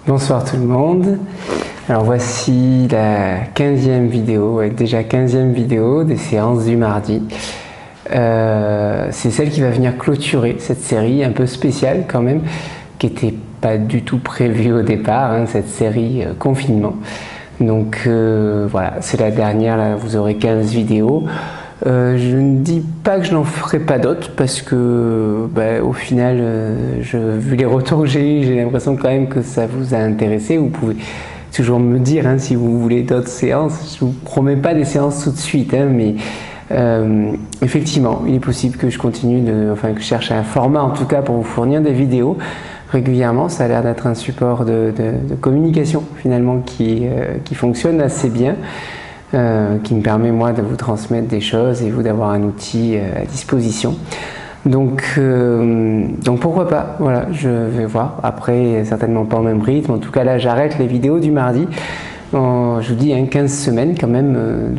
Bonsoir tout le monde. Alors voici la 15e vidéo, déjà 15e vidéo des séances du mardi. C'est celle qui va venir clôturer cette série un peu spéciale quand même, qui n'était pas du tout prévue au départ, cette série confinement. Donc voilà, c'est la dernière, là, vous aurez 15 vidéos. Je ne dis pas que je n'en ferai pas d'autres parce que au final, vu les retours que j'ai l'impression quand même que ça vous a intéressé. Vous pouvez toujours me dire si vous voulez d'autres séances. Je ne vous promets pas des séances tout de suite, mais effectivement, il est possible que je continue, que je cherche un format en tout cas pour vous fournir des vidéos régulièrement. Ça a l'air d'être un support de communication finalement qui fonctionne assez bien. Qui me permet moi de vous transmettre des choses et vous d'avoir un outil à disposition. Donc pourquoi pas, voilà, je vais voir. Après, certainement pas au même rythme. En tout cas là, j'arrête les vidéos du mardi. Je vous dis 15 semaines quand même,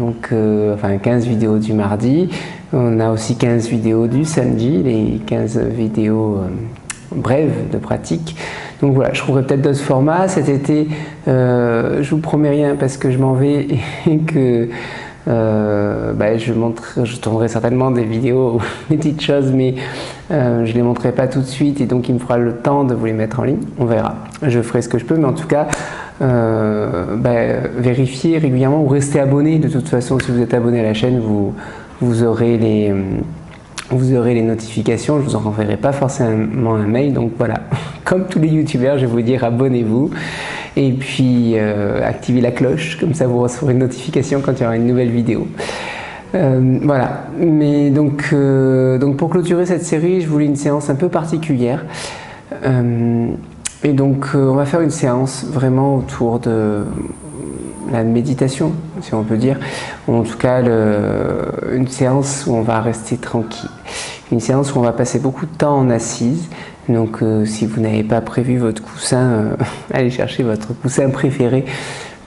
15 vidéos du mardi. On a aussi 15 vidéos du samedi, les 15 vidéos brèves de pratique. Donc voilà, je trouverai peut-être d'autres formats. Cet été, je vous promets rien parce que je m'en vais et que je tournerai certainement des vidéos ou des petites choses, mais je les montrerai pas tout de suite et donc il me fera le temps de vous les mettre en ligne. On verra. Je ferai ce que je peux, mais en tout cas, vérifiez régulièrement ou restez abonné. De toute façon, si vous êtes abonné à la chaîne, vous aurez les notifications, je ne vous en renverrai pas forcément un mail, donc voilà, comme tous les youtubeurs, je vais vous dire abonnez-vous et puis activez la cloche, comme ça vous recevrez une notification quand il y aura une nouvelle vidéo. Voilà, mais donc pour clôturer cette série, je voulais une séance un peu particulière. Et donc on va faire une séance vraiment autour de la méditation, si on peut dire, ou en tout cas une séance où on va rester tranquille, une séance où on va passer beaucoup de temps en assise. Donc si vous n'avez pas prévu votre coussin, allez chercher votre coussin préféré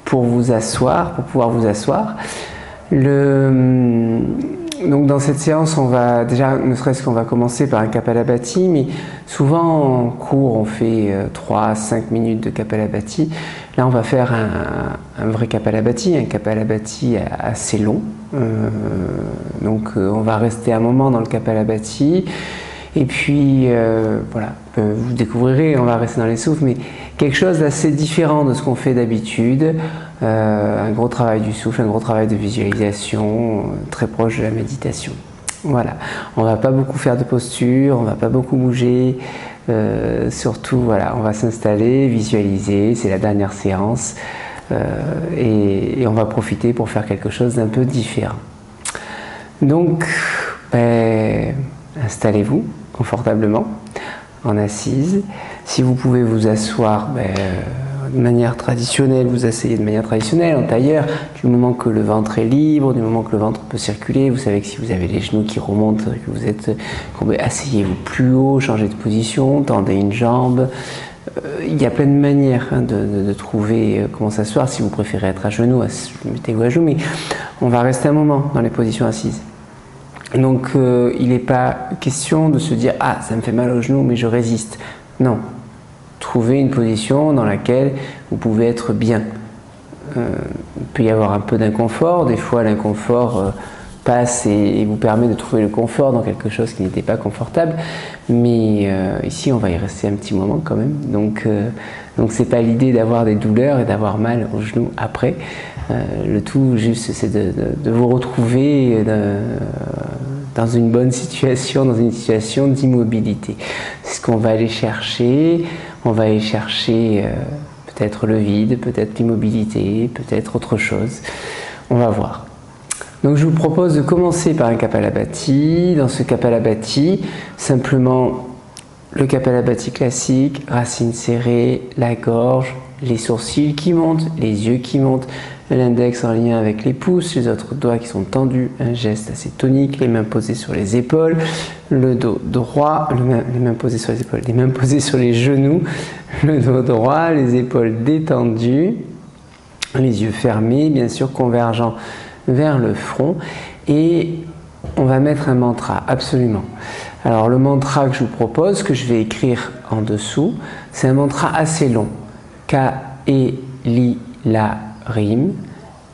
pour vous asseoir, pour pouvoir vous asseoir. Donc dans cette séance, on va déjà, ne serait-ce qu'on va commencer par un Kapalabhati, mais souvent en cours on fait 3 à 5 minutes de Kapalabhati. Là on va faire un vrai Kapalabhati, un Kapalabhati assez long. On va rester un moment dans le Kapalabhati. Et puis voilà, vous découvrirez, on va rester dans les souffles, mais quelque chose d'assez différent de ce qu'on fait d'habitude. Un gros travail du souffle, un gros travail de visualisation, très proche de la méditation. Voilà, on va pas beaucoup faire de posture, on va pas beaucoup bouger, surtout voilà, on va s'installer, visualiser, c'est la dernière séance, et on va profiter pour faire quelque chose d'un peu différent. Donc, installez-vous confortablement en assise. Si vous pouvez vous asseoir de manière traditionnelle, vous asseyez de manière traditionnelle en tailleur, du moment que le ventre est libre, du moment que le ventre peut circuler. Vous savez que si vous avez les genoux qui remontent, que vous êtes asseyez-vous plus haut, changez de position, tendez une jambe. Il y a plein de manières de trouver comment s'asseoir. Si vous préférez être à genoux, mettez-vous à genoux, mais on va rester un moment dans les positions assises. Donc il n'est pas question de se dire « Ah, ça me fait mal au genou, mais je résiste ». Non. Trouvez une position dans laquelle vous pouvez être bien. Il peut y avoir un peu d'inconfort. Des fois, l'inconfort passe et vous permet de trouver le confort dans quelque chose qui n'était pas confortable. Mais ici, on va y rester un petit moment quand même. Donc c'est pas l'idée d'avoir des douleurs et d'avoir mal au genou après. Le tout, juste, c'est de vous retrouver dans une bonne situation, dans une situation d'immobilité. C'est ce qu'on va aller chercher. On va aller chercher peut-être le vide, peut-être l'immobilité, peut-être autre chose. On va voir. Donc je vous propose de commencer par un Kapalabhati. Dans ce Kapalabhati, simplement le Kapalabhati classique, racines serrées, la gorge, les sourcils qui montent, les yeux qui montent, l'index en lien avec les pouces, les autres doigts qui sont tendus, un geste assez tonique, les mains posées sur les épaules, le dos droit, les mains posées sur les épaules, les mains posées sur les genoux, le dos droit, les épaules détendues, les yeux fermés, bien sûr convergents vers le front, et on va mettre un mantra, absolument. Alors le mantra que je vous propose, que je vais écrire en dessous, c'est un mantra assez long, Ka, E, Li, La, Rime.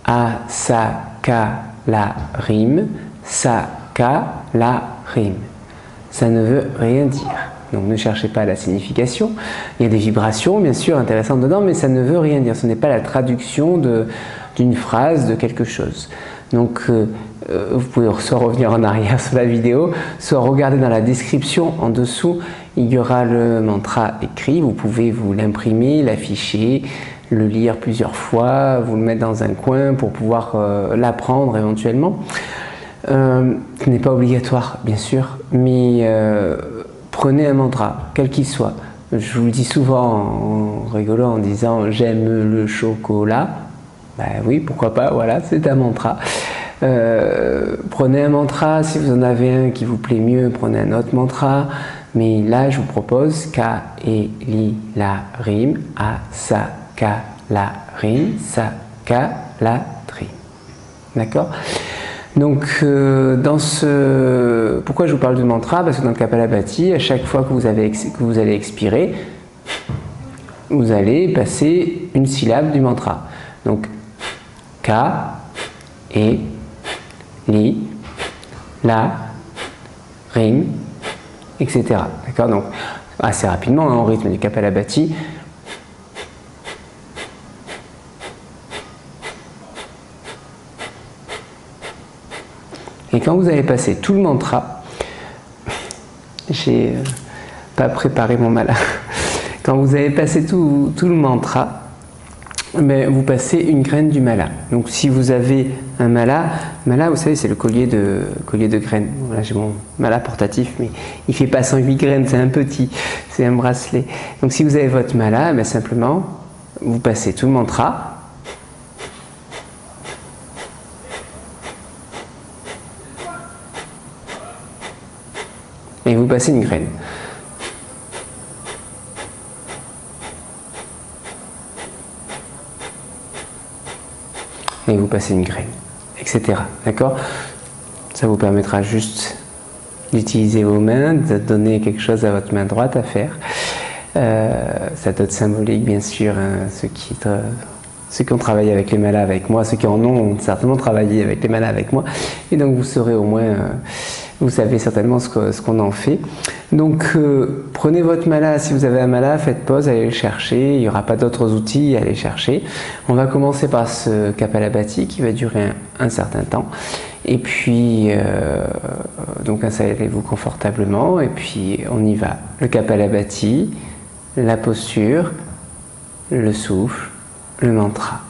A, Sa, Ka, La, Rime. Sa, Ka, La, Rime. Ça ne veut rien dire. Donc ne cherchez pas la signification. Il y a des vibrations bien sûr intéressantes dedans, mais ça ne veut rien dire. Ce n'est pas la traduction d'une phrase, de quelque chose. Donc vous pouvez soit revenir en arrière sur la vidéo, soit regarder dans la description en dessous, il y aura le mantra écrit. Vous pouvez vous l'imprimer, l'afficher, le lire plusieurs fois, vous le mettre dans un coin pour pouvoir l'apprendre éventuellement. Ce n'est pas obligatoire bien sûr, mais prenez un mantra, quel qu'il soit. Je vous le dis souvent en rigolant, en disant j'aime le chocolat. Ben oui, pourquoi pas, voilà, c'est un mantra. Prenez un mantra, si vous en avez un qui vous plaît mieux, prenez un autre mantra. Mais là, je vous propose Ka, E, Li, La, Rime. A, Sa, Ka, La, Rime. Sa, Ka, La, Rime. D'accord? Donc, pourquoi je vous parle de mantra? Parce que dans le Kapalabhati, à chaque fois que vous allez expirer, vous allez passer une syllabe du mantra. Donc, Ka, E, Li, La, Rime, etc. D'accord? Donc, assez rapidement, en rythme du Kapalabhati. Et quand vous allez passer tout le mantra, j'ai pas préparé mon mala. Quand vous avez passé tout le mantra, mais vous passez une graine du mala. Donc si vous avez un mala, vous savez, c'est le collier de graines. Voilà, j'ai mon mala portatif, mais il fait pas 108 graines, c'est un petit, c'est un bracelet. Donc si vous avez votre mala, ben simplement, vous passez tout le mantra. Et vous passez une graine. Et vous passez une graine, etc. D'accord? Ça vous permettra juste d'utiliser vos mains, de donner quelque chose à votre main droite à faire. Ça doit être symbolique, bien sûr, hein, ceux qui ont travaillé avec les malas avec moi, ceux qui en ont certainement travaillé avec les malas avec moi. Et donc vous saurez au moins... vous savez certainement ce qu'on en fait. Donc prenez votre mala, si vous avez un mala, faites pause, allez le chercher, il n'y aura pas d'autres outils, allez chercher. On va commencer par ce Kapalabhati qui va durer un certain temps. Et puis, donc installez-vous confortablement et puis on y va. Le Kapalabhati, la posture, le souffle, le mantra.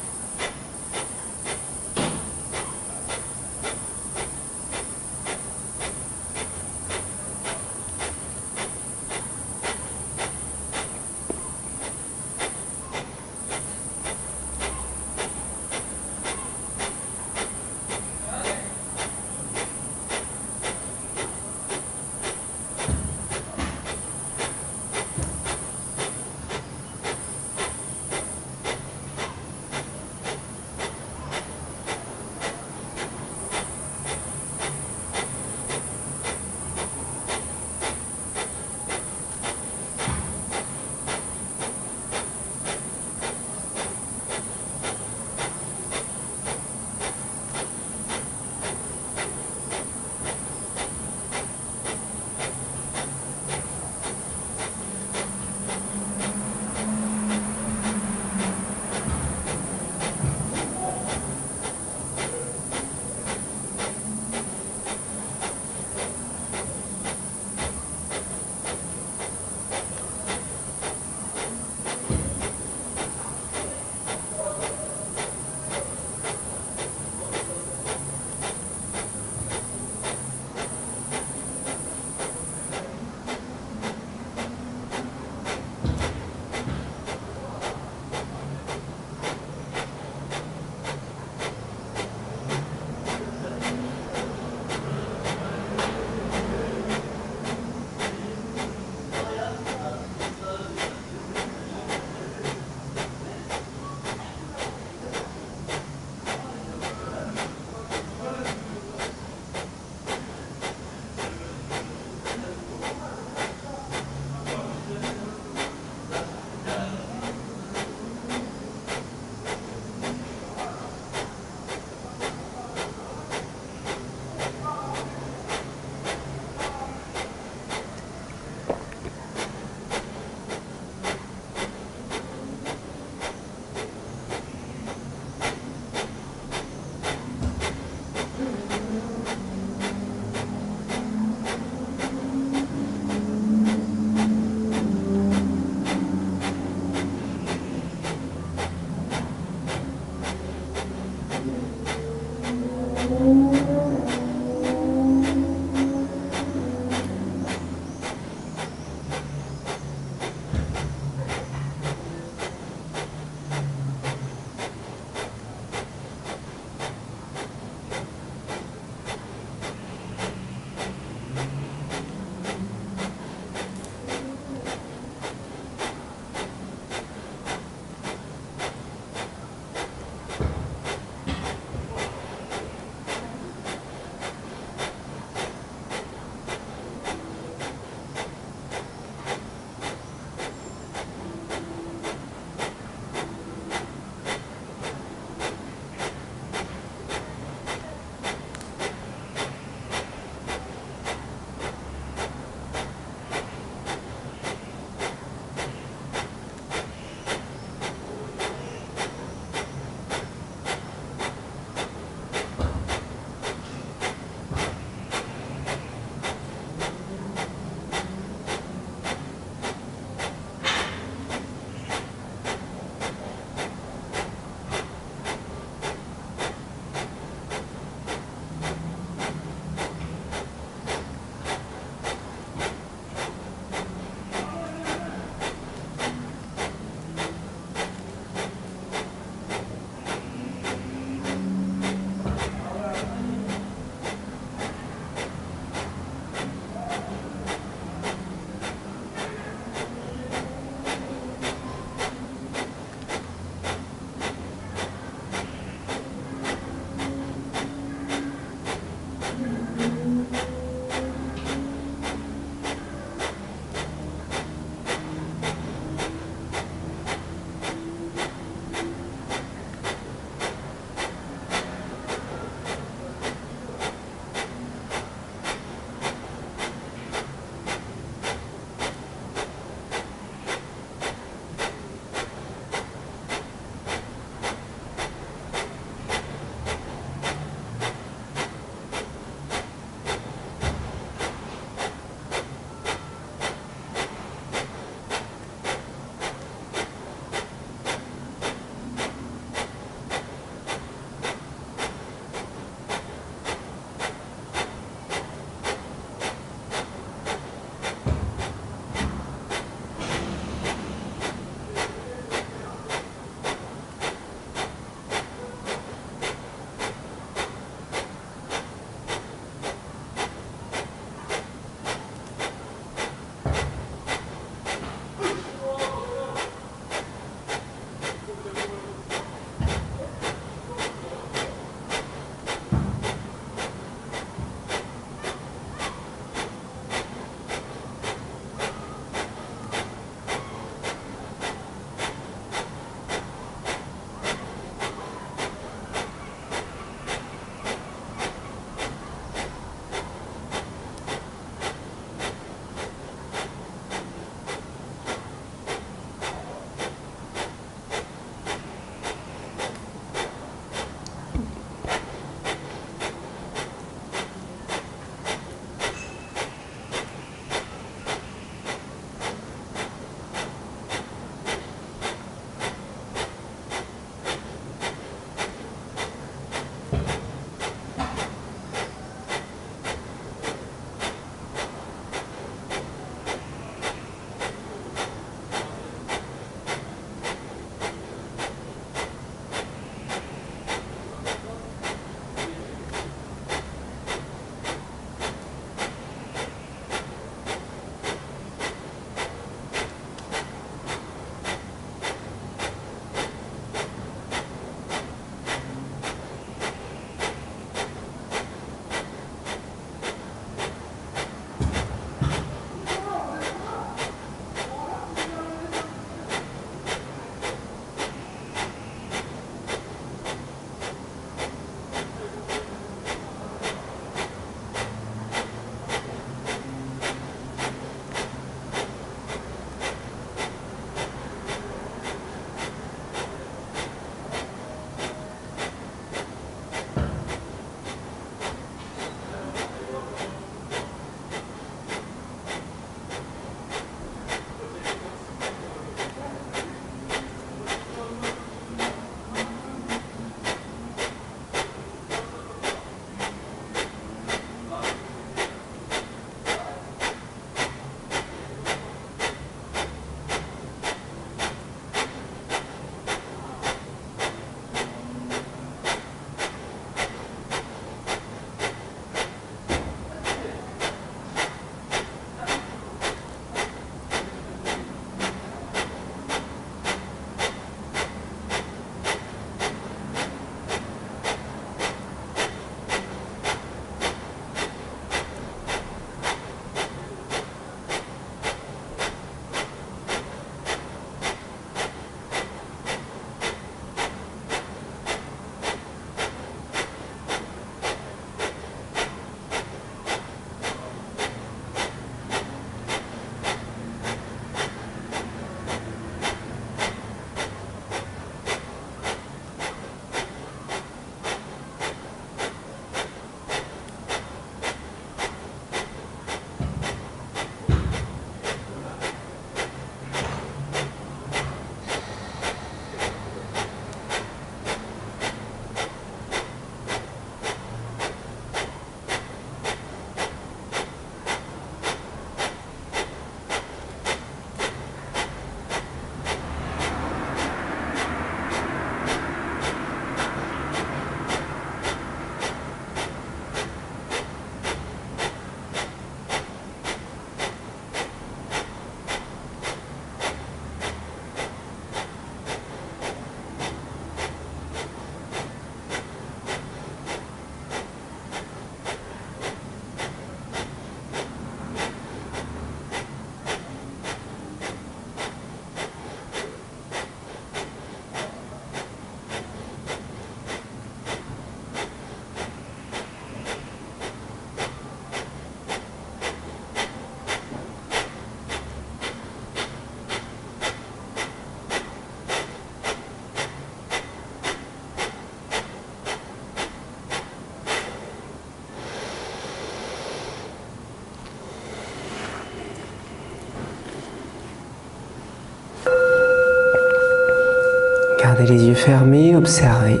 les yeux fermés, observez.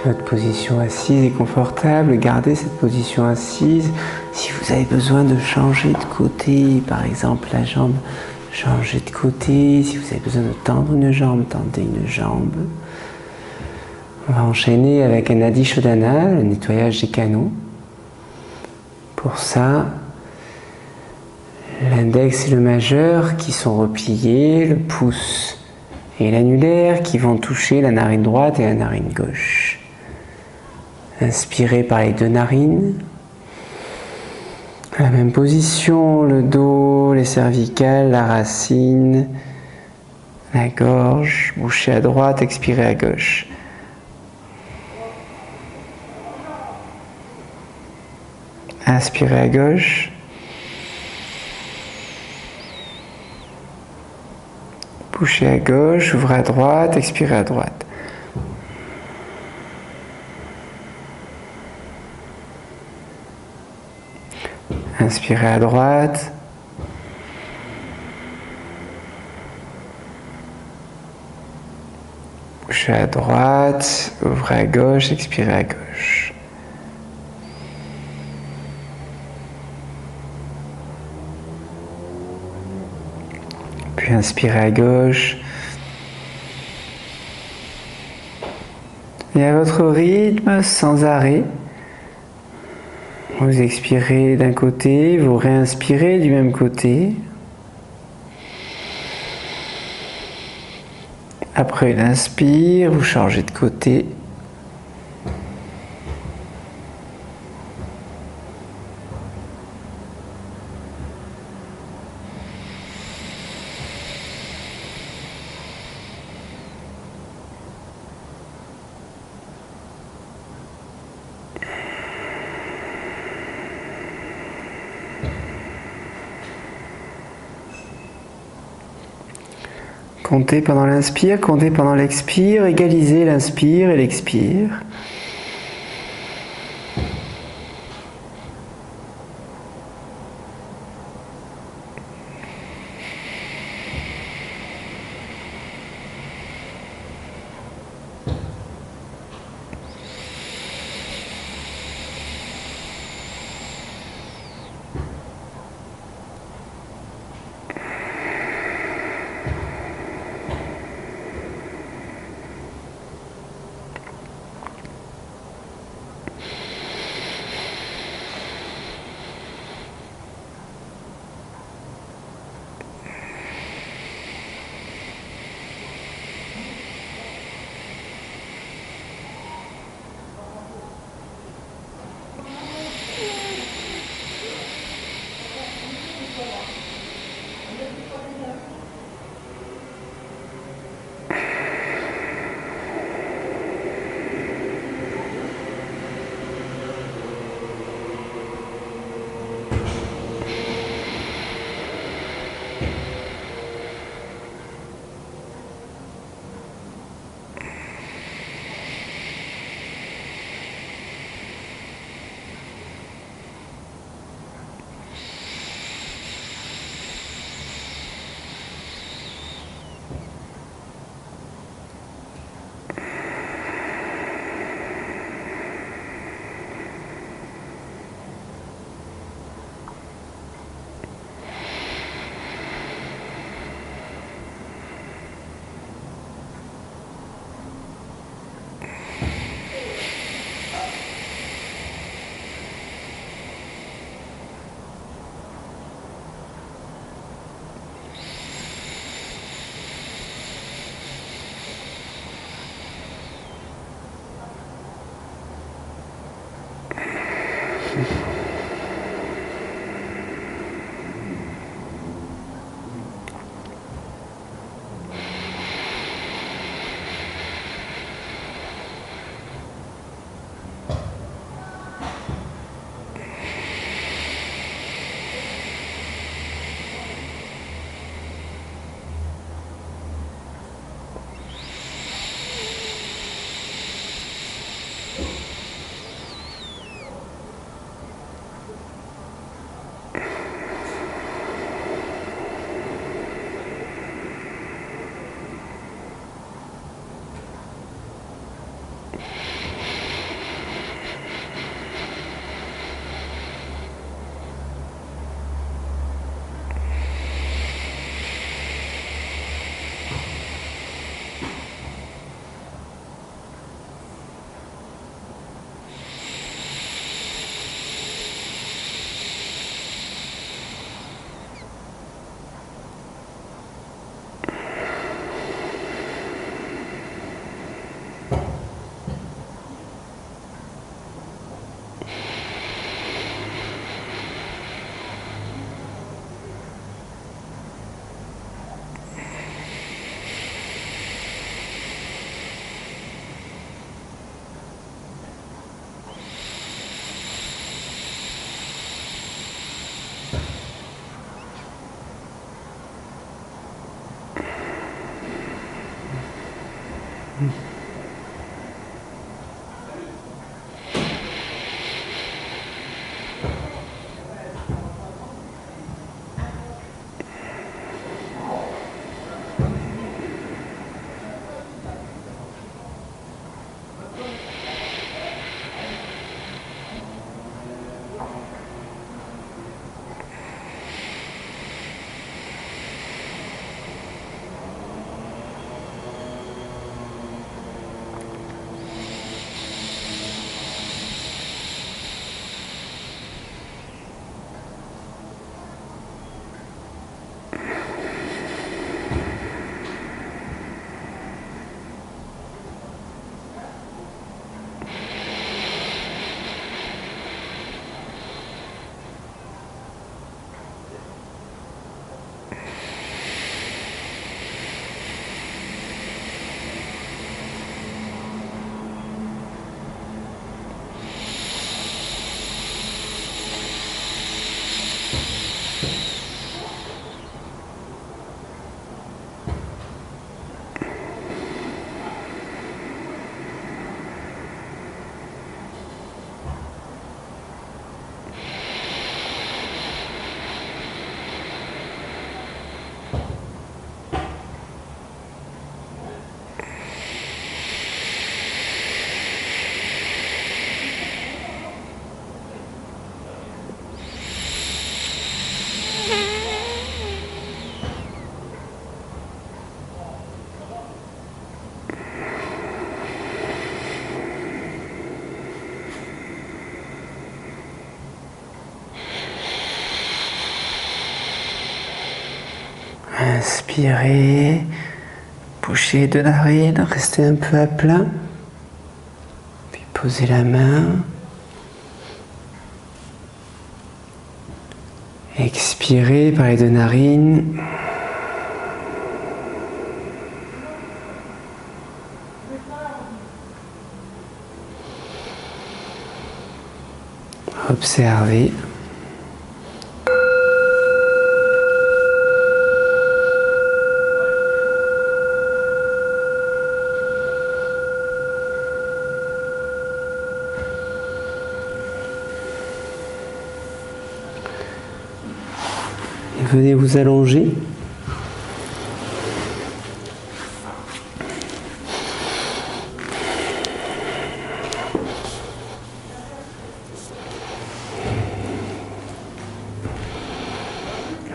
Votre position assise est confortable, gardez cette position assise. Si vous avez besoin de changer de côté, par exemple la jambe, changez de côté. Si vous avez besoin de tendre une jambe, tendez une jambe. On va enchaîner avec un Nadi Shodhana, le nettoyage des canaux. Pour ça, l'index et le majeur qui sont repliés, le pouce et l'annulaire qui vont toucher la narine droite et la narine gauche. Inspirez par les deux narines. La même position, le dos, les cervicales, la racine, la gorge. Bouchez à droite, expirez à gauche. Inspirez à gauche. Bouchez à gauche, ouvrez à droite, expirez à droite. Inspirez à droite. Bouchez à droite, ouvrez à gauche, expirez à gauche. Puis inspirez à gauche. Et à votre rythme, sans arrêt, vous expirez d'un côté, vous réinspirez du même côté. Après une inspire, vous changez de côté. Comptez pendant l'inspire, comptez pendant l'expire, égalisez l'inspire et l'expire. Inspirez, bouchez les deux narines, restez un peu à plat, puis posez la main. Expirez par les deux narines. Observez. Venez vous allonger.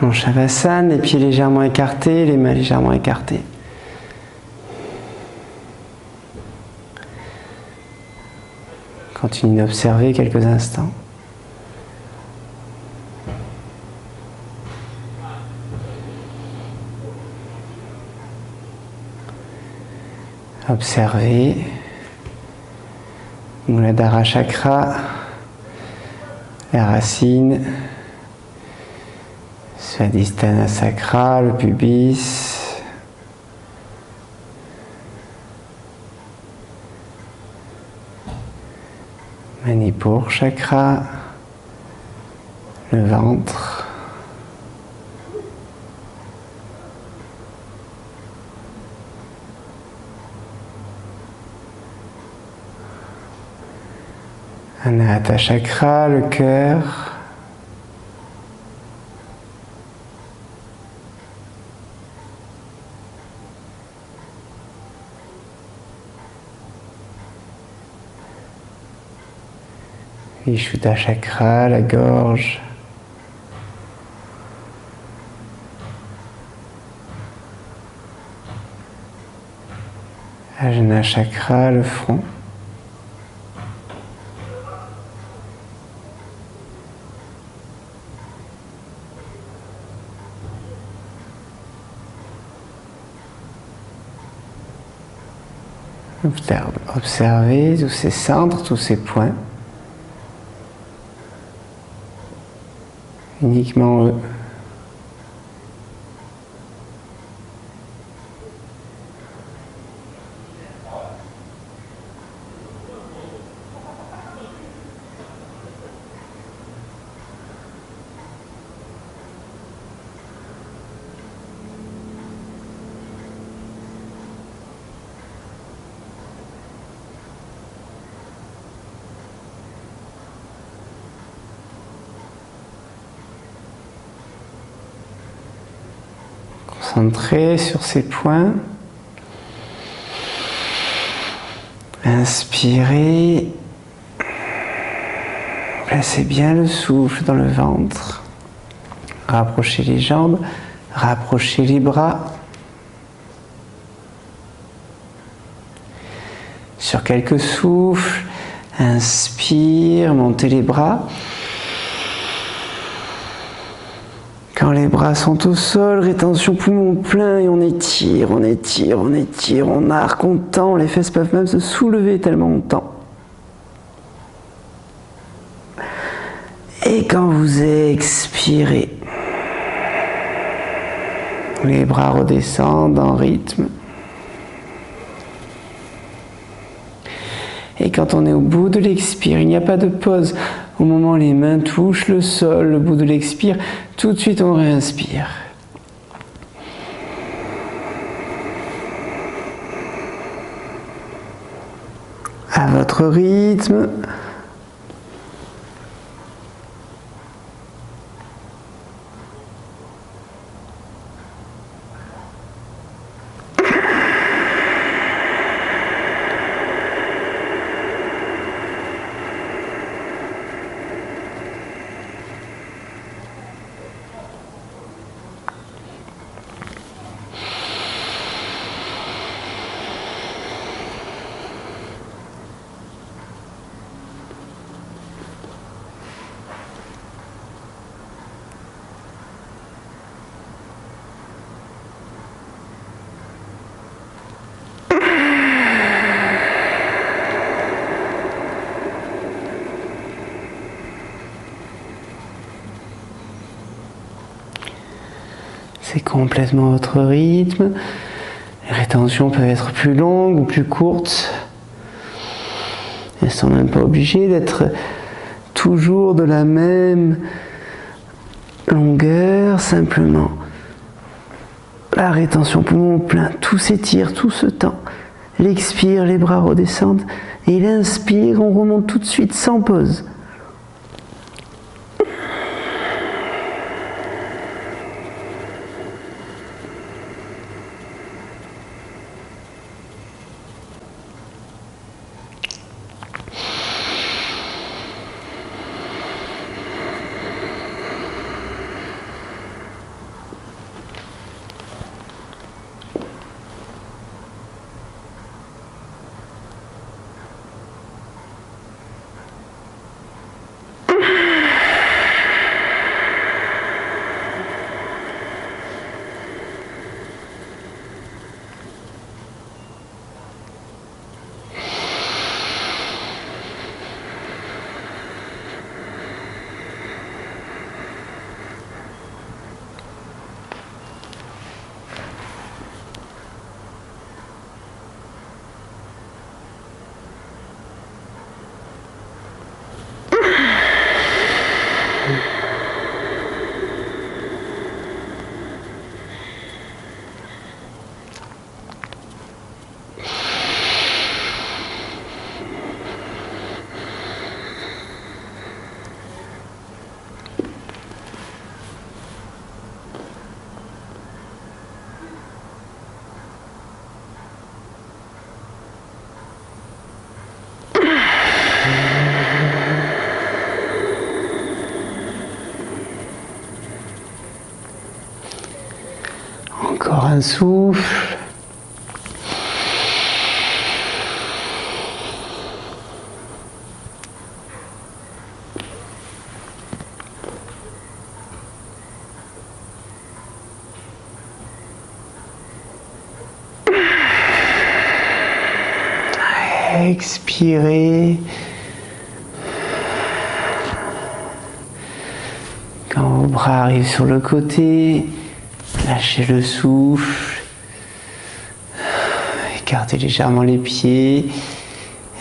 En Shavasana, les pieds légèrement écartés, les mains légèrement écartées. Continuez d'observer quelques instants. Observez Muladhara Chakra, la racine, Svadhisthana Sacra, le pubis, Manipur Chakra, le ventre, Anahata Chakra, le cœur, Vishuddha Chakra, la gorge, Ajna Chakra, le front. Observez tous ces centres, tous ces points. Uniquement eux. Concentrez sur ces points. Inspirez. Placez bien le souffle dans le ventre. Rapprochez les jambes, rapprochez les bras. Sur quelques souffles, inspire, montez les bras. Quand les bras sont au sol, rétention poumon plein et on étire, on étire, on étire, on arque, on tend. Les fesses peuvent même se soulever tellement on tend. Et quand vous expirez, les bras redescendent en rythme. Et quand on est au bout de l'expire, il n'y a pas de pause. Au moment où les mains touchent le sol, le bout de l'expire, tout de suite on réinspire. À votre rythme. C'est complètement votre rythme. Les rétentions peuvent être plus longues ou plus courtes. Elles ne sont même pas obligées d'être toujours de la même longueur, simplement. La rétention poumon plein, tout s'étire, tout se tend. L'expire, les bras redescendent. Et l'inspire, on remonte tout de suite sans pause. Encore un souffle. Expirez. Quand vos bras arrivent sur le côté, lâchez le souffle. Écartez légèrement les pieds.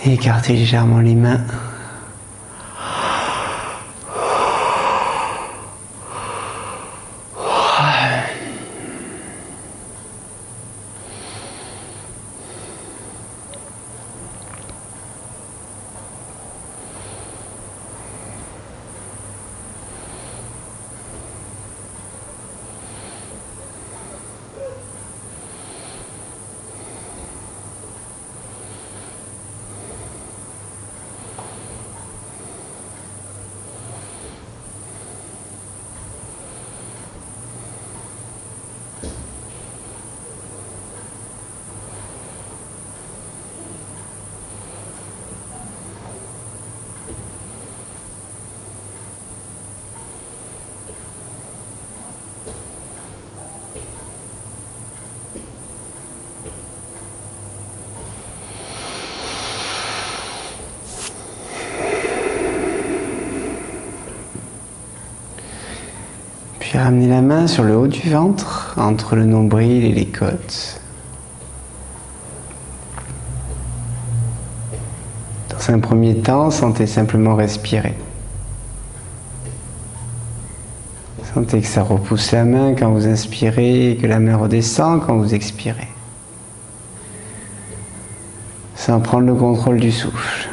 Écartez légèrement les mains. ramenez la main sur le haut du ventre, entre le nombril et les côtes. Dans un premier temps, sentez simplement respirer. Sentez que ça repousse la main quand vous inspirez et que la main redescend quand vous expirez. Sans prendre le contrôle du souffle.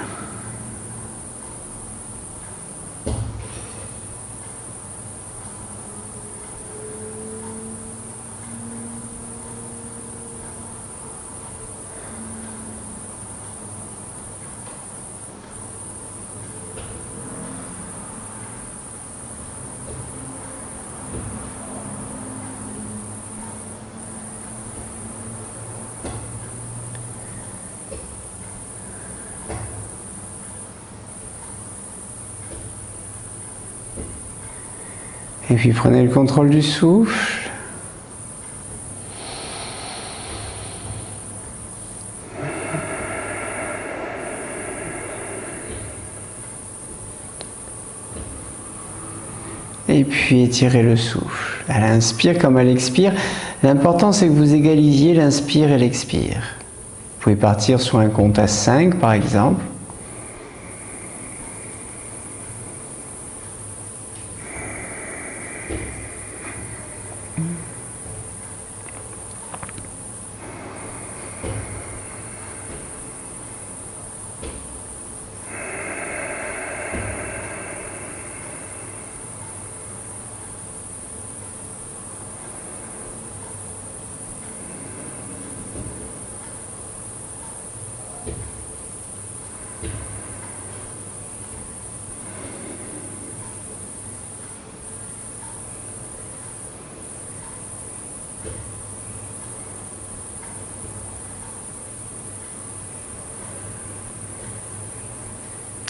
Et puis prenez le contrôle du souffle. Et puis étirez le souffle. Elle inspire comme elle expire. L'important c'est que vous égalisiez l'inspire et l'expire. Vous pouvez partir sur un compte à 5 par exemple.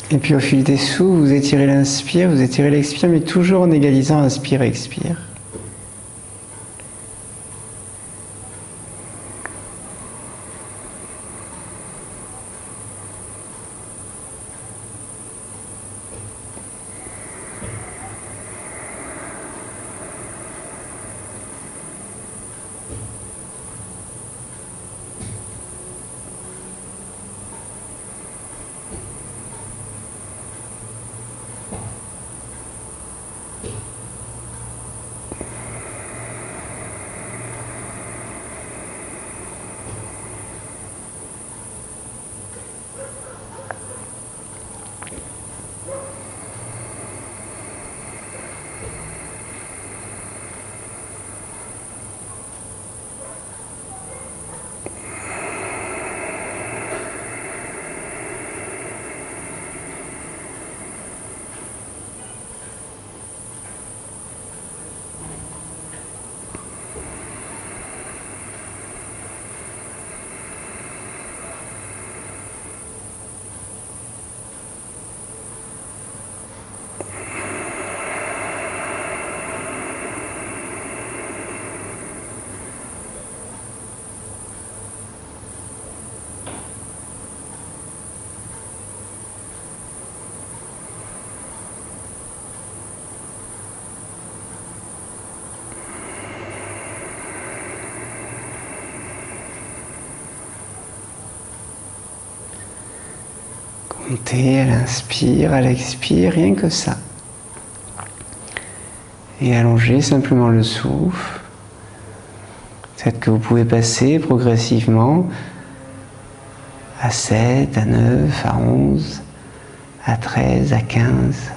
Et puis au fil des souffles, vous étirez l'inspire, vous étirez l'expire, mais toujours en égalisant inspire-expire. Comptez, elle inspire, elle expire, rien que ça. Et allongez simplement le souffle. Peut-être que vous pouvez passer progressivement à 7, à 9, à 11, à 13, à 15.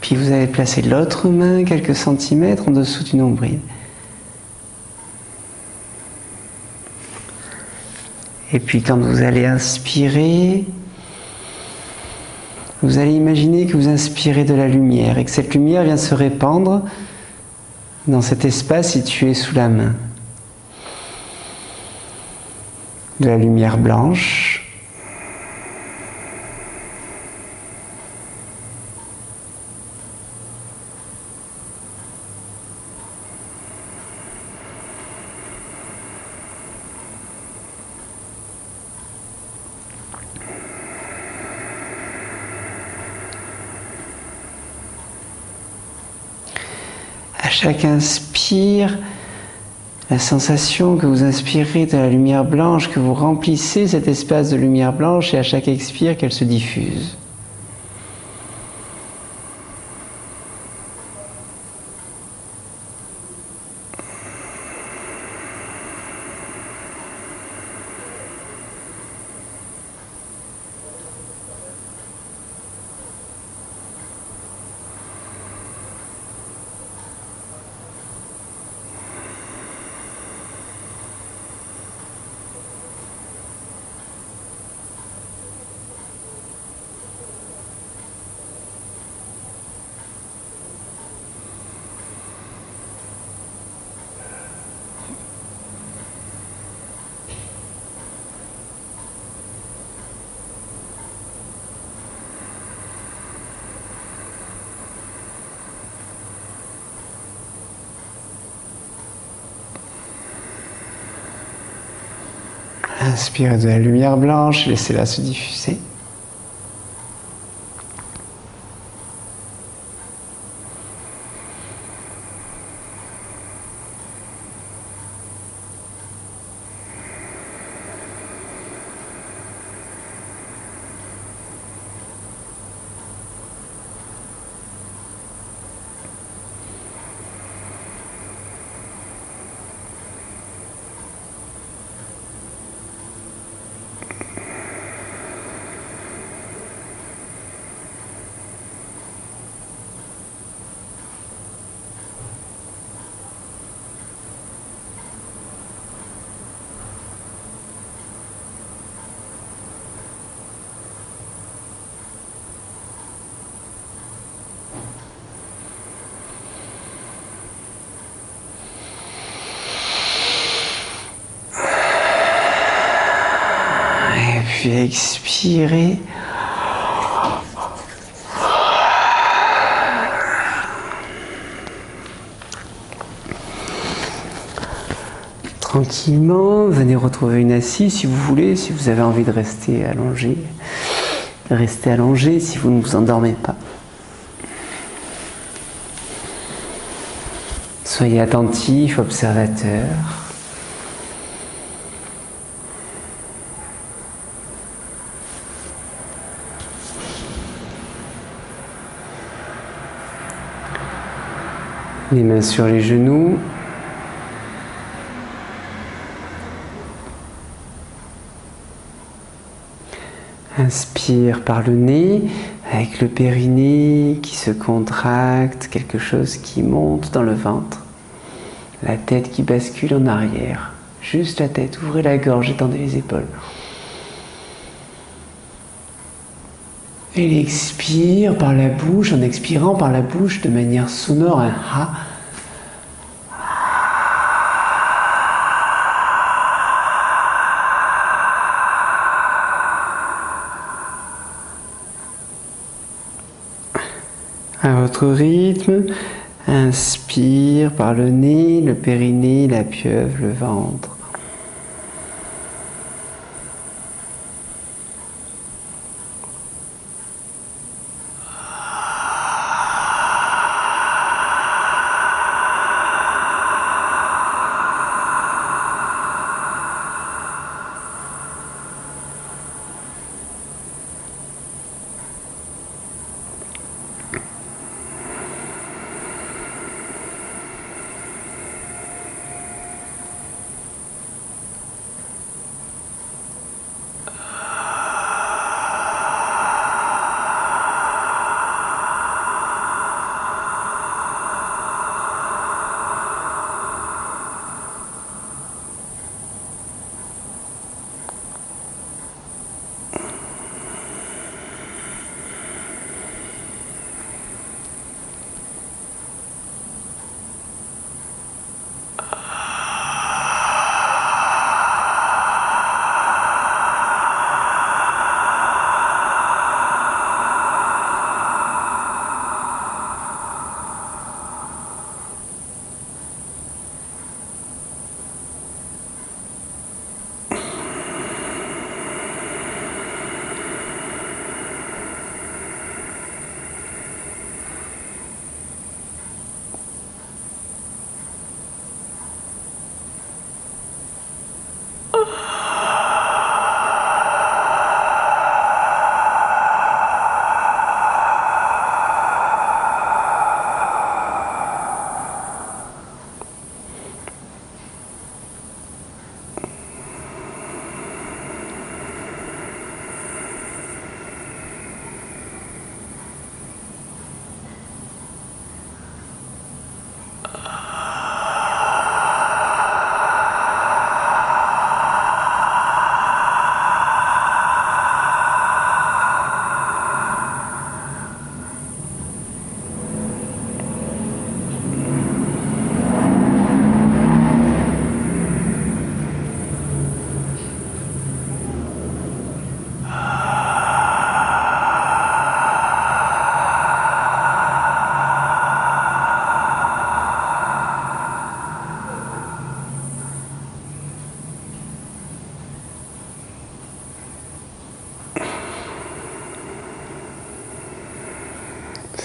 Puis vous allez placer l'autre main quelques centimètres en dessous du nombril. Et puis quand vous allez inspirer, vous allez imaginer que vous inspirez de la lumière et que cette lumière vient se répandre dans cet espace situé sous la main. De la lumière blanche. À chaque inspire, la sensation que vous inspirez de la lumière blanche, que vous remplissez cet espace de lumière blanche, et à chaque expire qu'elle se diffuse. Inspirez de la lumière blanche, laissez-la se diffuser. Puis expirez. Tranquillement, venez retrouver une assise si vous voulez, si vous avez envie de rester allongé. Restez allongé si vous ne vous endormez pas. Soyez attentif, observateur. Les mains sur les genoux. Inspire par le nez, avec le périnée qui se contracte, quelque chose qui monte dans le ventre. La tête qui bascule en arrière. Juste la tête, ouvrez la gorge, étendez les épaules. Et il expire par la bouche, en expirant par la bouche de manière sonore, un ha. À votre rythme, inspire par le nez, le périnée, la pieuvre, le ventre.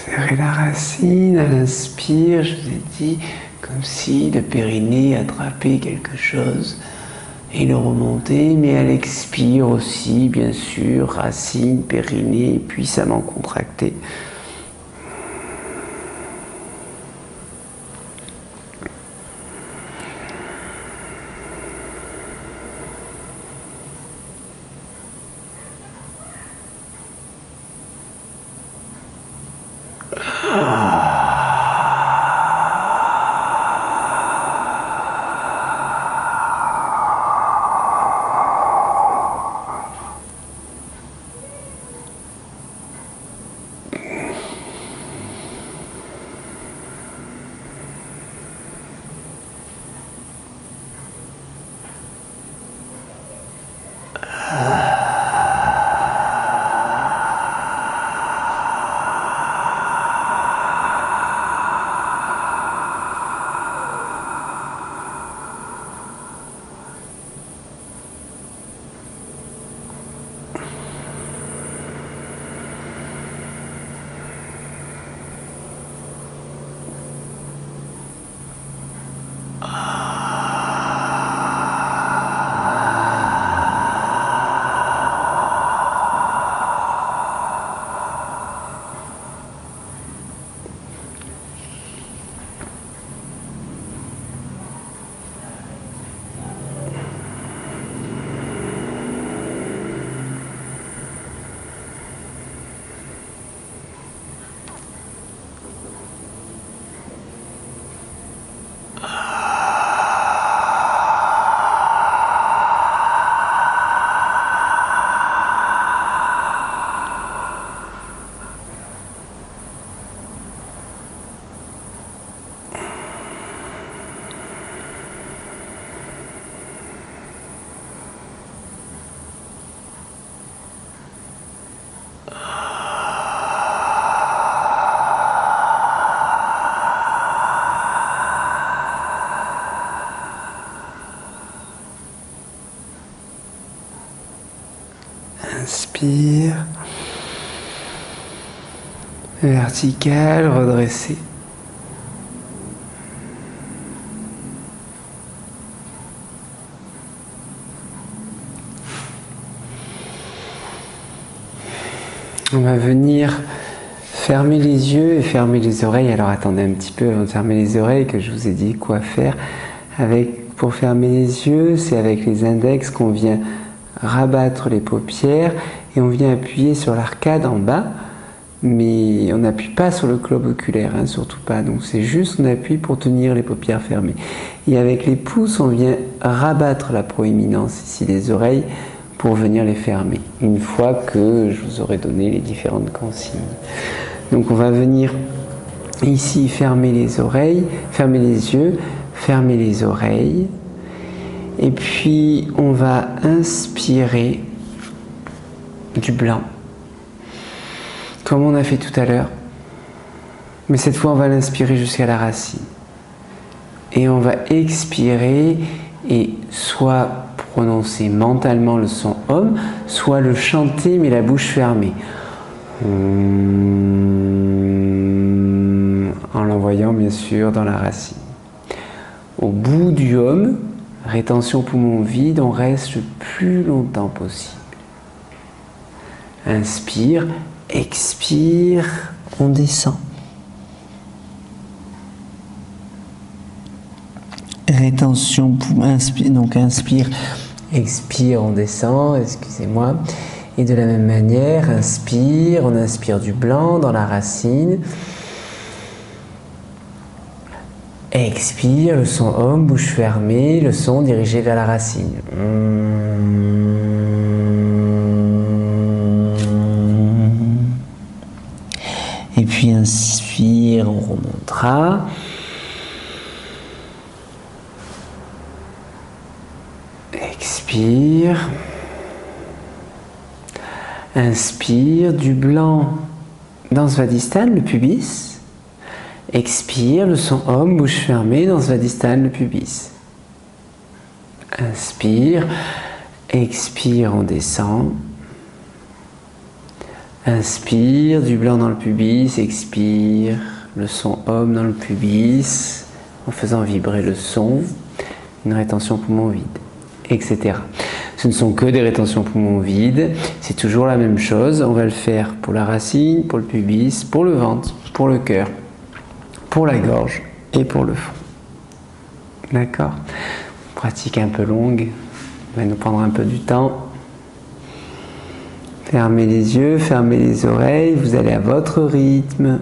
Serrez la racine, à l'inspire, je vous ai dit, comme si le périnée attrapait quelque chose et le remontait, mais à l'expire aussi, bien sûr, racine, périnée puissamment contracté. Inspire. Vertical, redressé. On va venir fermer les yeux et fermer les oreilles. Alors attendez un petit peu avant de fermer les oreilles que je vous ai dit quoi faire. Pour fermer les yeux, c'est avec les index qu'on vient rabattre les paupières et on vient appuyer sur l'arcade en bas, mais on n'appuie pas sur le globe oculaire, hein, surtout pas. Donc c'est juste on appuie pour tenir les paupières fermées. Et avec les pouces, on vient rabattre la proéminence ici des oreilles pour venir les fermer, une fois que je vous aurai donné les différentes consignes. Donc on va venir ici fermer les oreilles, fermer les yeux, fermer les oreilles. Et puis, on va inspirer du blanc, comme on a fait tout à l'heure. Mais cette fois, on va l'inspirer jusqu'à la racine. Et on va expirer et soit prononcer mentalement le son OM, soit le chanter, mais la bouche fermée. En l'envoyant, bien sûr, dans la racine. Au bout du OM, rétention poumon vide, on reste le plus longtemps possible. Inspire, expire, on descend. Rétention poumon, donc inspire, expire, on descend, excusez-moi. Et de la même manière, inspire, on inspire du blanc dans la racine. Expire, le son OM, bouche fermée, le son dirigé vers la racine. Et puis inspire, on remontera. Expire. Inspire, du blanc dans Svadhisthana, le pubis. Expire, le son OM, bouche fermée, dans Svadhisthana, le pubis. Inspire, expire, on descend. Inspire, du blanc dans le pubis, expire, le son OM dans le pubis, en faisant vibrer le son, une rétention poumon vide, etc. Ce ne sont que des rétentions poumons vides, c'est toujours la même chose, on va le faire pour la racine, pour le pubis, pour le ventre, pour le cœur, pour la gorge et pour le fond. D'accord? Pratique un peu longue, va nous prendre un peu du temps. Fermez les yeux, fermez les oreilles, vous allez à votre rythme.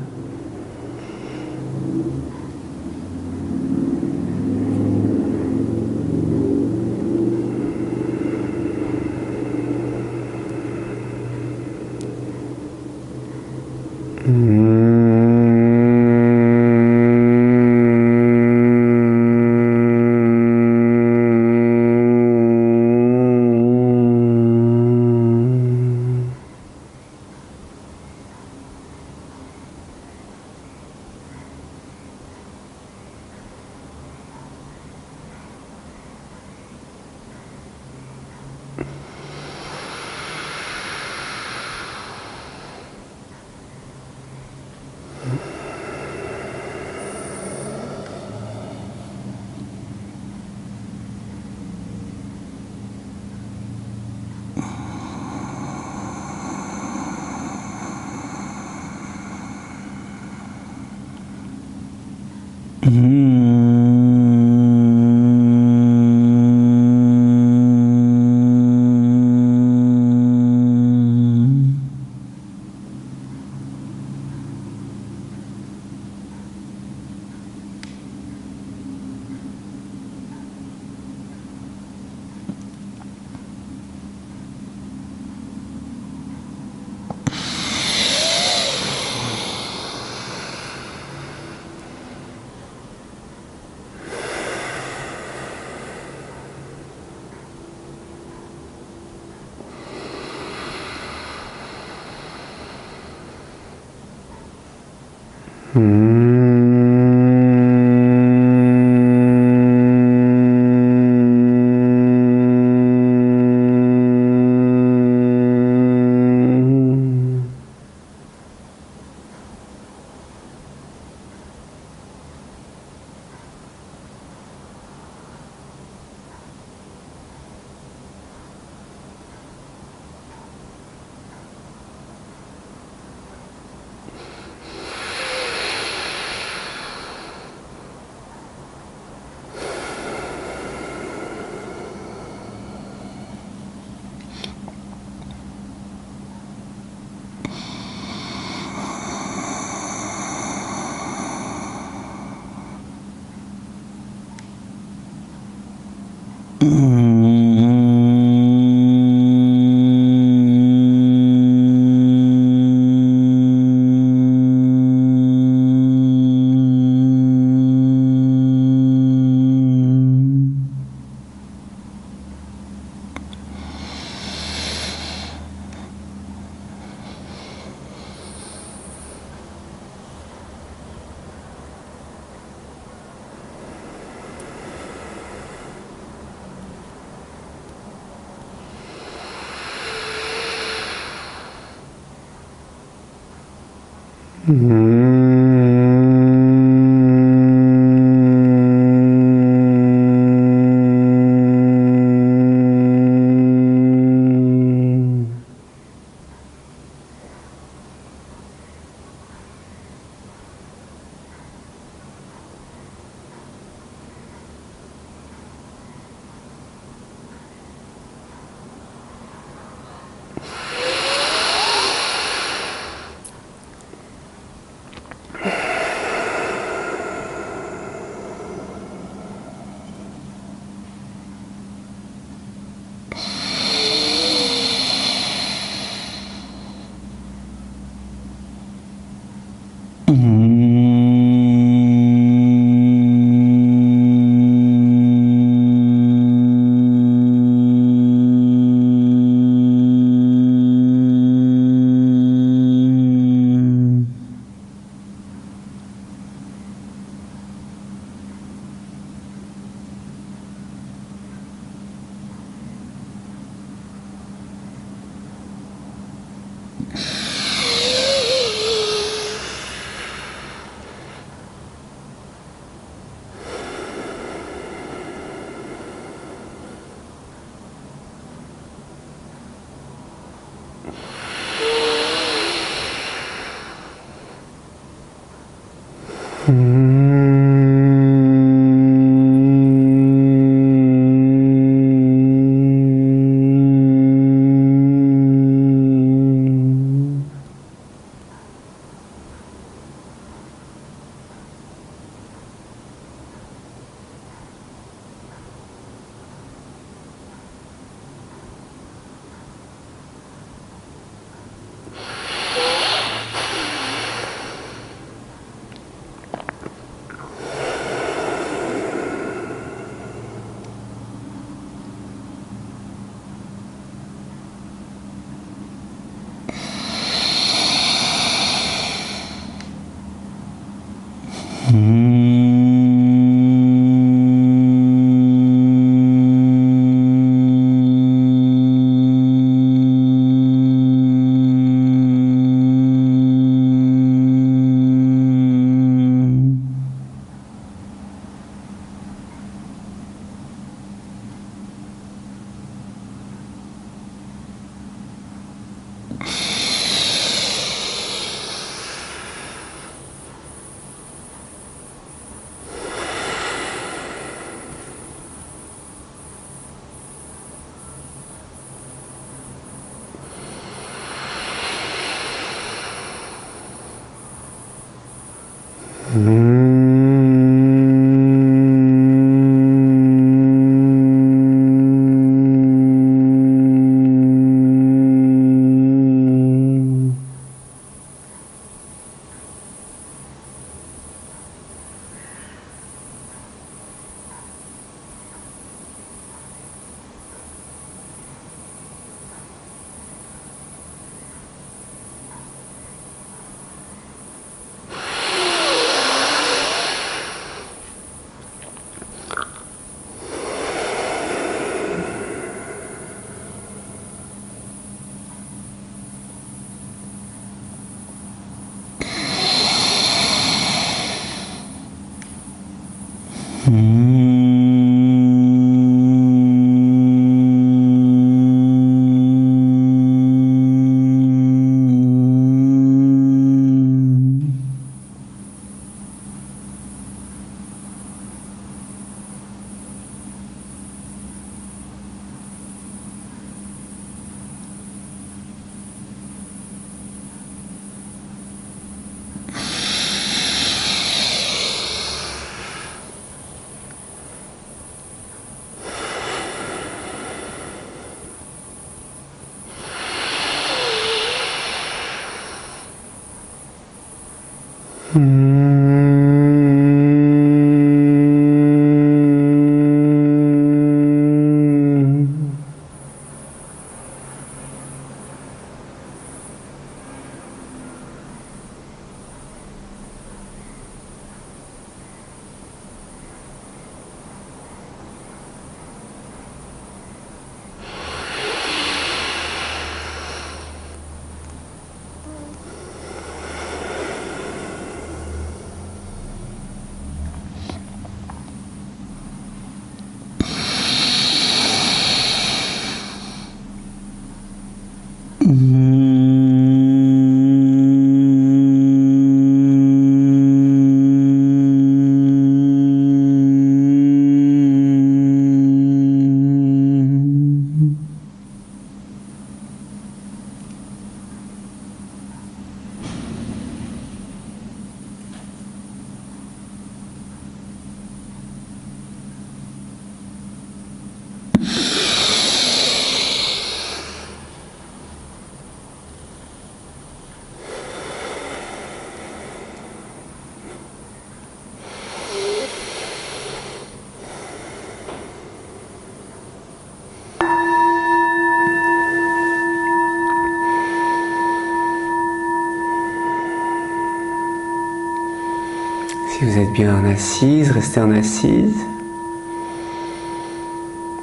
Si vous êtes bien en assise, restez en assise.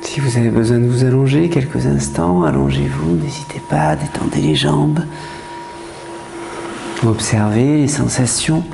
Si vous avez besoin de vous allonger quelques instants, allongez-vous, n'hésitez pas, détendez les jambes. Observez les sensations.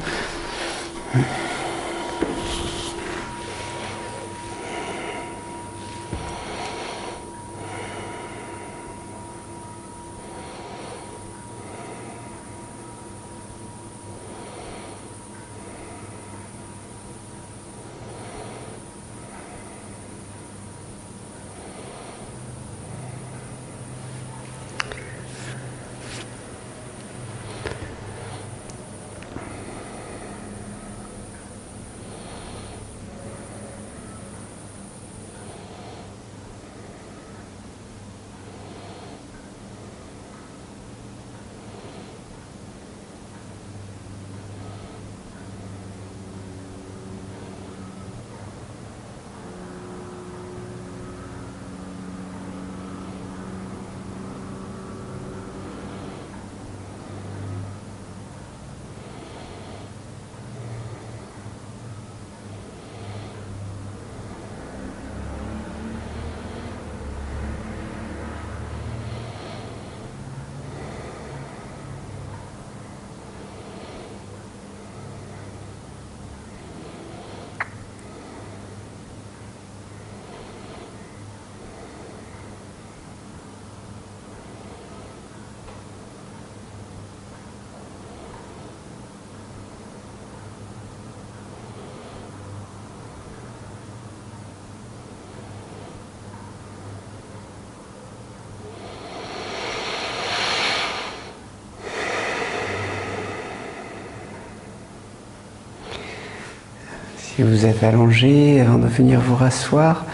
Si vous êtes allongé avant de venir vous rasseoir,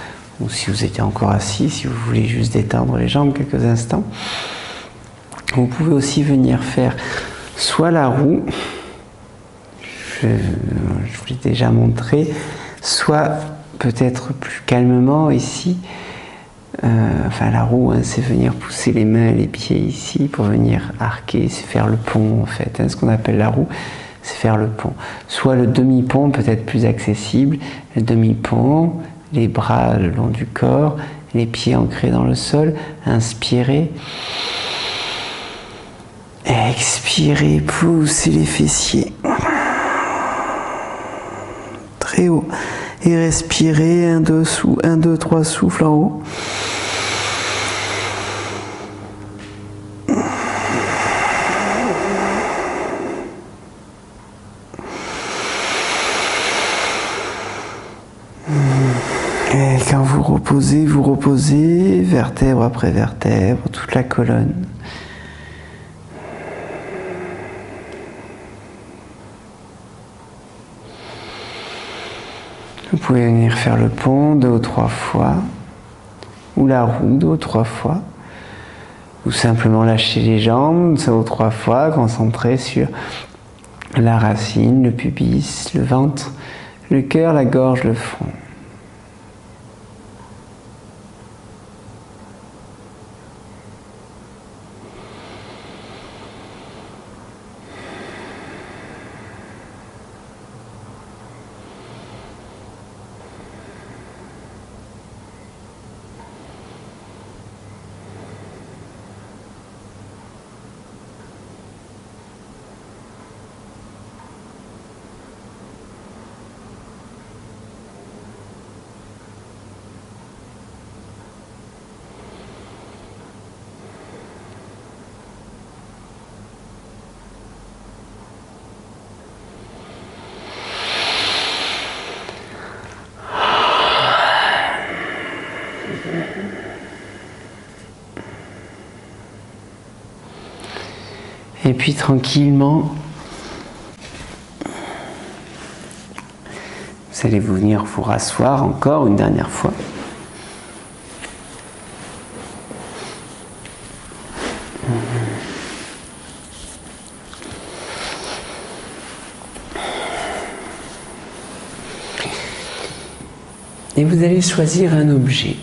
ou si vous étiez encore assis, si vous voulez juste détendre les jambes quelques instants, vous pouvez aussi venir faire soit la roue, je vous l'ai déjà montré, soit peut-être plus calmement ici, enfin la roue, hein, c'est venir pousser les mains et les pieds ici pour venir arquer, c'est faire le pont en fait, hein, ce qu'on appelle la roue, c'est faire le pont. Soit le demi-pont, peut-être plus accessible, le demi-pont, les bras le long du corps, les pieds ancrés dans le sol, inspirez. Expirez, poussez les fessiers très haut. Et respirez, 1, 2, 3 souffle en haut. Et quand vous reposez, vertèbre après vertèbre, toute la colonne. Vous pouvez venir faire le pont 2 ou 3 fois, ou la roue 2 ou 3 fois, ou simplement lâcher les jambes 2 ou 3 fois, concentrer sur la racine, le pubis, le ventre, le cœur, la gorge, le front. Et puis tranquillement, vous allez venir vous rasseoir encore une dernière fois. Et vous allez choisir un objet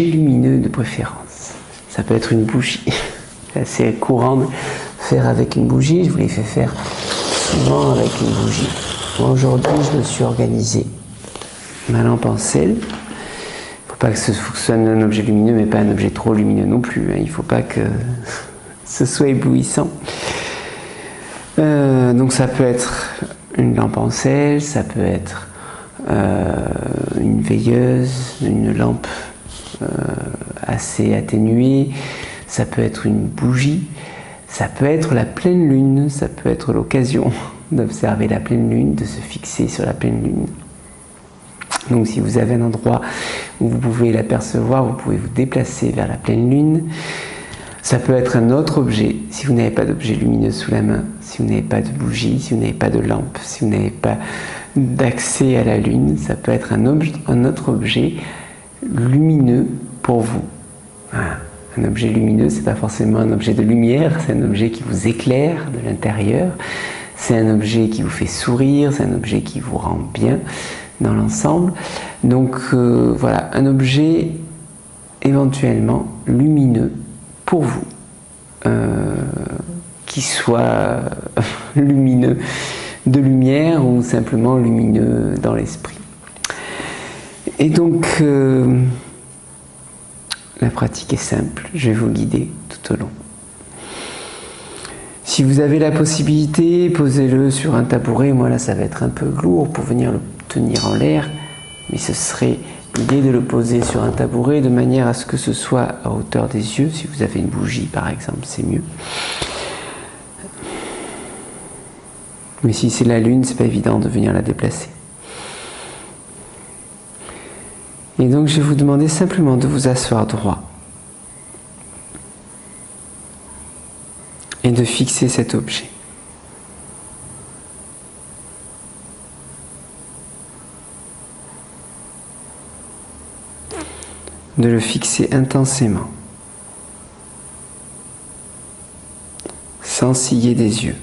lumineux de préférence. Ça peut être une bougie. C'est assez courant de faire avec une bougie. Je vous l'ai fait faire souvent avec une bougie. Moi, aujourd'hui, je me suis organisé ma lampe en sel. Il ne faut pas que ce soit un objet lumineux, mais pas un objet trop lumineux non plus. Il ne faut pas que ce soit éblouissant. Donc ça peut être une lampe en sel, ça peut être une veilleuse, une lampe assez atténuée, ça peut être une bougie, ça peut être la pleine lune, ça peut être l'occasion d'observer la pleine lune, de se fixer sur la pleine lune. Donc si vous avez un endroit où vous pouvez l'apercevoir, vous pouvez vous déplacer vers la pleine lune. Ça peut être un autre objet, si vous n'avez pas d'objet lumineux sous la main, si vous n'avez pas de bougie, si vous n'avez pas de lampe, si vous n'avez pas d'accès à la lune, ça peut être un autre objet lumineux pour vous. Voilà. Un objet lumineux, c'est pas forcément un objet de lumière, c'est un objet qui vous éclaire de l'intérieur, c'est un objet qui vous fait sourire, c'est un objet qui vous rend bien dans l'ensemble. Donc voilà, un objet éventuellement lumineux pour vous, qui soit lumineux de lumière ou simplement lumineux dans l'esprit. Et donc la pratique est simple, je vais vous guider tout au long. Si vous avez la possibilité, posez-le sur un tabouret. Moi là ça va être un peu lourd pour venir le tenir en l'air, mais ce serait l'idée de le poser sur un tabouret de manière à ce que ce soit à hauteur des yeux. Si vous avez une bougie par exemple, c'est mieux. Mais si c'est la lune, c'est pas évident de venir la déplacer. Et donc je vais vous demander simplement de vous asseoir droit et de fixer cet objet. de le fixer intensément, sans ciller des yeux.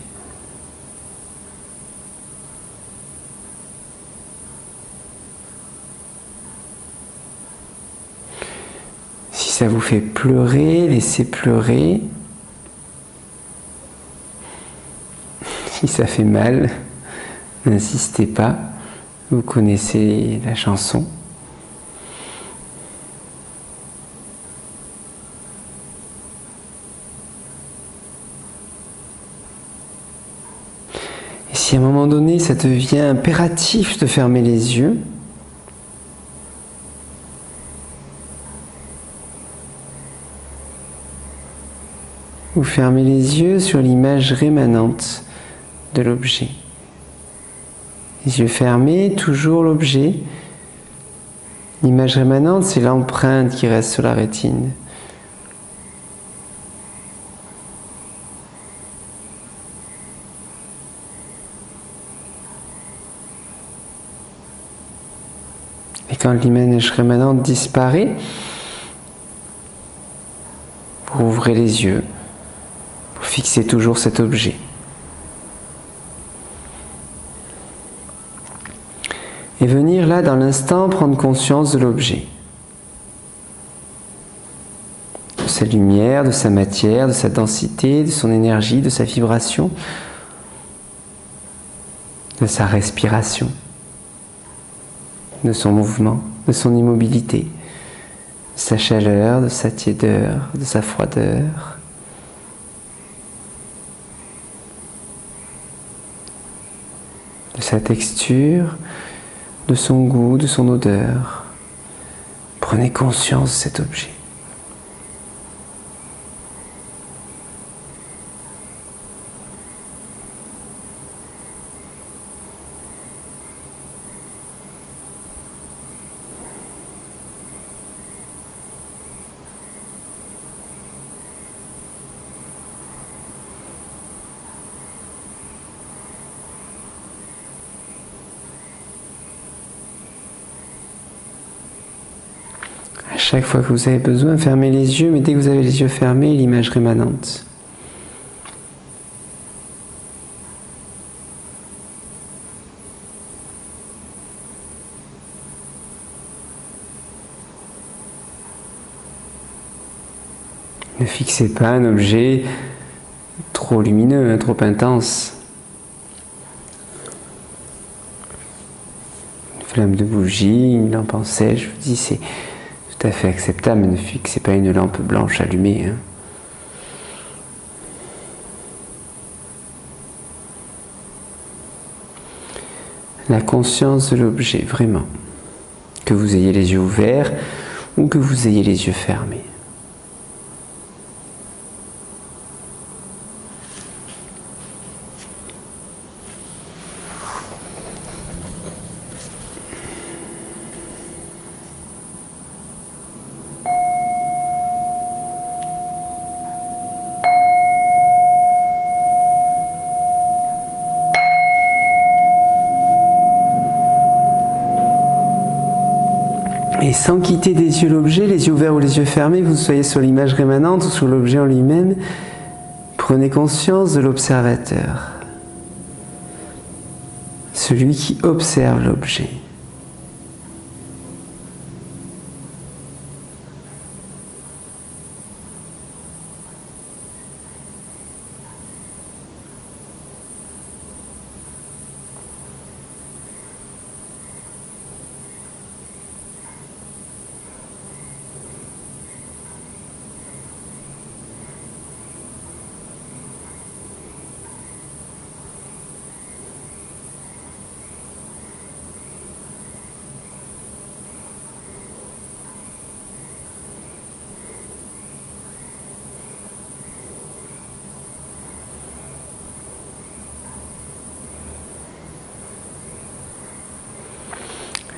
Si ça vous fait pleurer, laissez pleurer. Si ça fait mal, n'insistez pas. Vous connaissez la chanson. Et si à un moment donné, ça devient impératif de fermer les yeux, vous fermez les yeux sur l'image rémanente de l'objet. Les yeux fermés, toujours l'objet. L'image rémanente, c'est l'empreinte qui reste sur la rétine. Et quand l'image rémanente disparaît, vous ouvrez les yeux pour fixer toujours cet objet. Et venir là, dans l'instant, prendre conscience de l'objet. De sa lumière, de sa matière, de sa densité, de son énergie, de sa vibration, de sa respiration, de son mouvement, de son immobilité, de sa chaleur, de sa tiédeur, de sa froideur. De sa texture, de son goût, de son odeur. Prenez conscience de cet objet. Chaque fois que vous avez besoin, fermez les yeux, mais dès que vous avez les yeux fermés, l'image rémanente. Ne fixez pas un objet trop lumineux, trop intense. Une flamme de bougie, une lampe en sel, je vous dis, c'est tout à fait acceptable, mais ne fixez pas une lampe blanche allumée. Hein. La conscience de l'objet, vraiment. Que vous ayez les yeux ouverts ou que vous ayez les yeux fermés. Et sans quitter des yeux l'objet, les yeux ouverts ou les yeux fermés, vous soyez sur l'image rémanente ou sur l'objet en lui-même, prenez conscience de l'observateur, celui qui observe l'objet.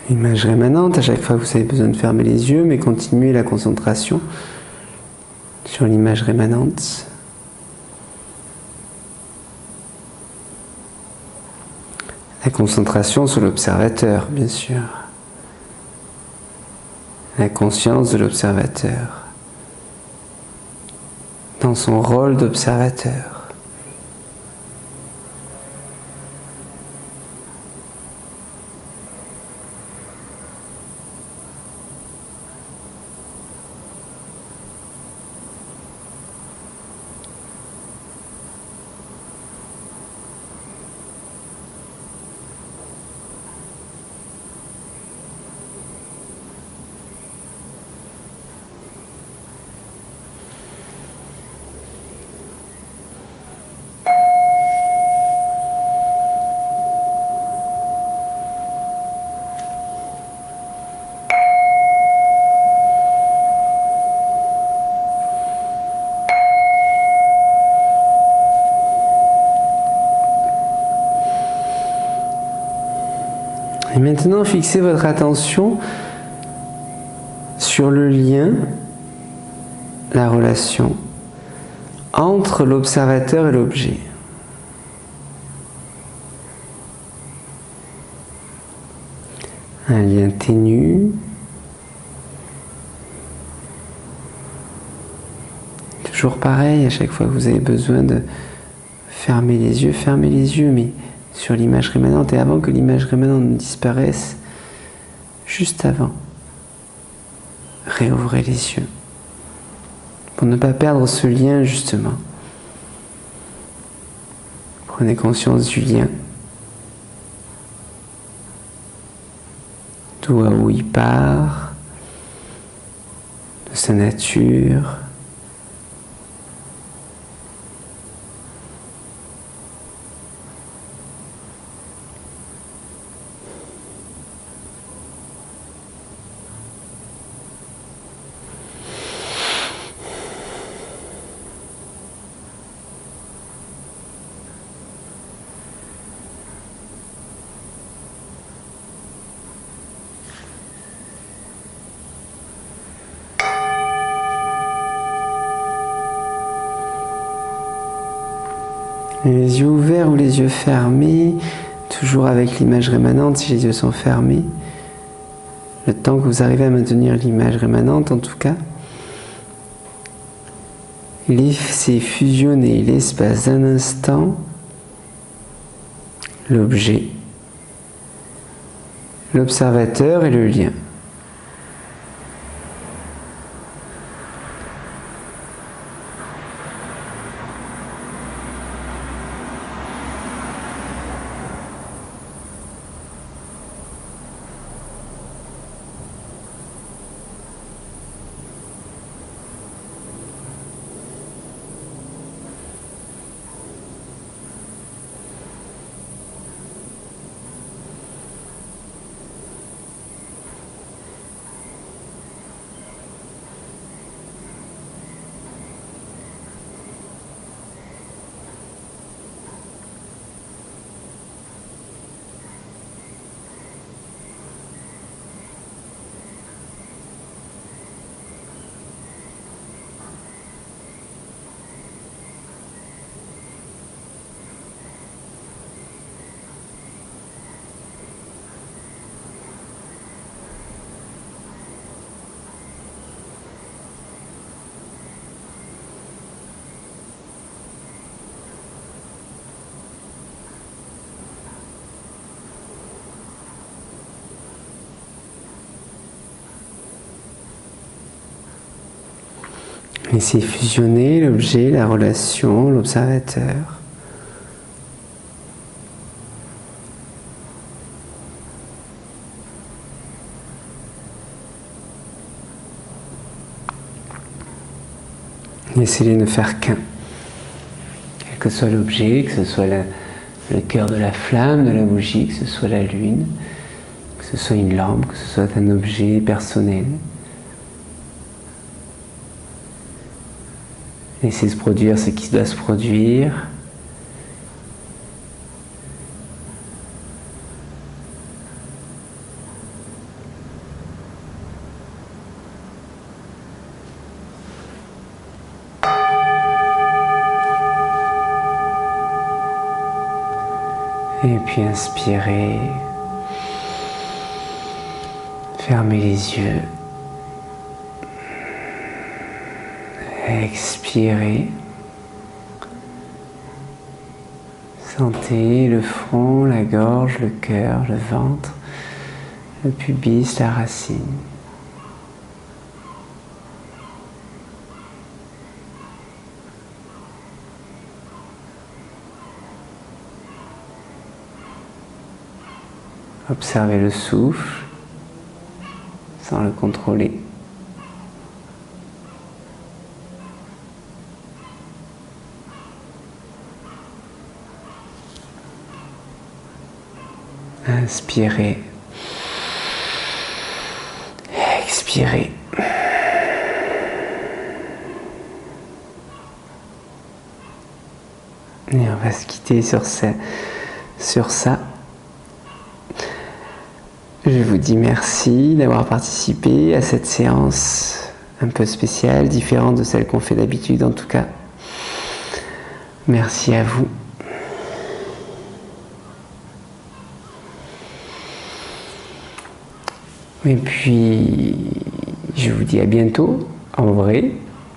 Image rémanente, à chaque fois que vous avez besoin de fermer les yeux, mais continuez la concentration sur l'image rémanente. La concentration sur l'observateur, bien sûr. la conscience de l'observateur, dans son rôle d'observateur. Et maintenant, fixez votre attention sur le lien, la relation entre l'observateur et l'objet. Un lien ténu, toujours pareil, à chaque fois que vous avez besoin de fermez les yeux, mais sur l'image rémanente, et avant que l'image rémanente ne disparaisse, juste avant, réouvrez les yeux, pour ne pas perdre ce lien justement. Prenez conscience du lien, d'où à où il part, de sa nature. Les yeux ouverts ou les yeux fermés, toujours avec l'image rémanente si les yeux sont fermés. Le temps que vous arrivez à maintenir l'image rémanente en tout cas. Laissez fusionner l'espace d'un instant l'objet, l'observateur et le lien. Laissez fusionner l'objet, la relation, l'observateur. Laissez-les ne faire qu'un. Quel que soit l'objet, que ce soit le cœur de la flamme, de la bougie, que ce soit la lune, que ce soit une lampe, que ce soit un objet personnel. Laissez se produire ce qui doit se produire. Et puis inspirez. Fermez les yeux. Expirez. Sentez le front, la gorge, le cœur, le ventre, le pubis, la racine. Observez le souffle sans le contrôler. Inspirez. Expirez. Et on va se quitter sur ça. Je vous dis merci d'avoir participé à cette séance un peu spéciale, différente de celle qu'on fait d'habitude en tout cas. Merci à vous. Et puis, je vous dis à bientôt, en vrai,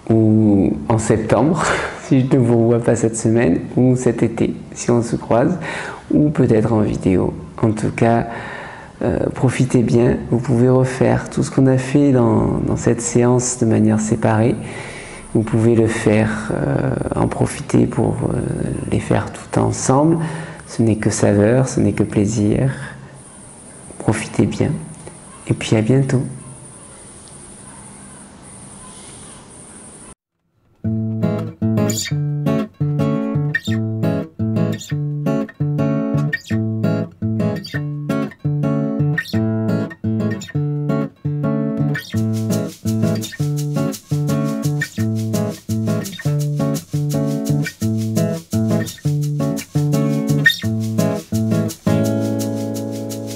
ou en septembre, si je ne vous vois pas cette semaine, ou cet été, si on se croise, ou peut-être en vidéo. En tout cas, profitez bien. Vous pouvez refaire tout ce qu'on a fait dans cette séance de manière séparée. Vous pouvez le faire, en profiter pour les faire tout ensemble. Ce n'est que saveur, ce n'est que plaisir. Profitez bien. Et puis à bientôt.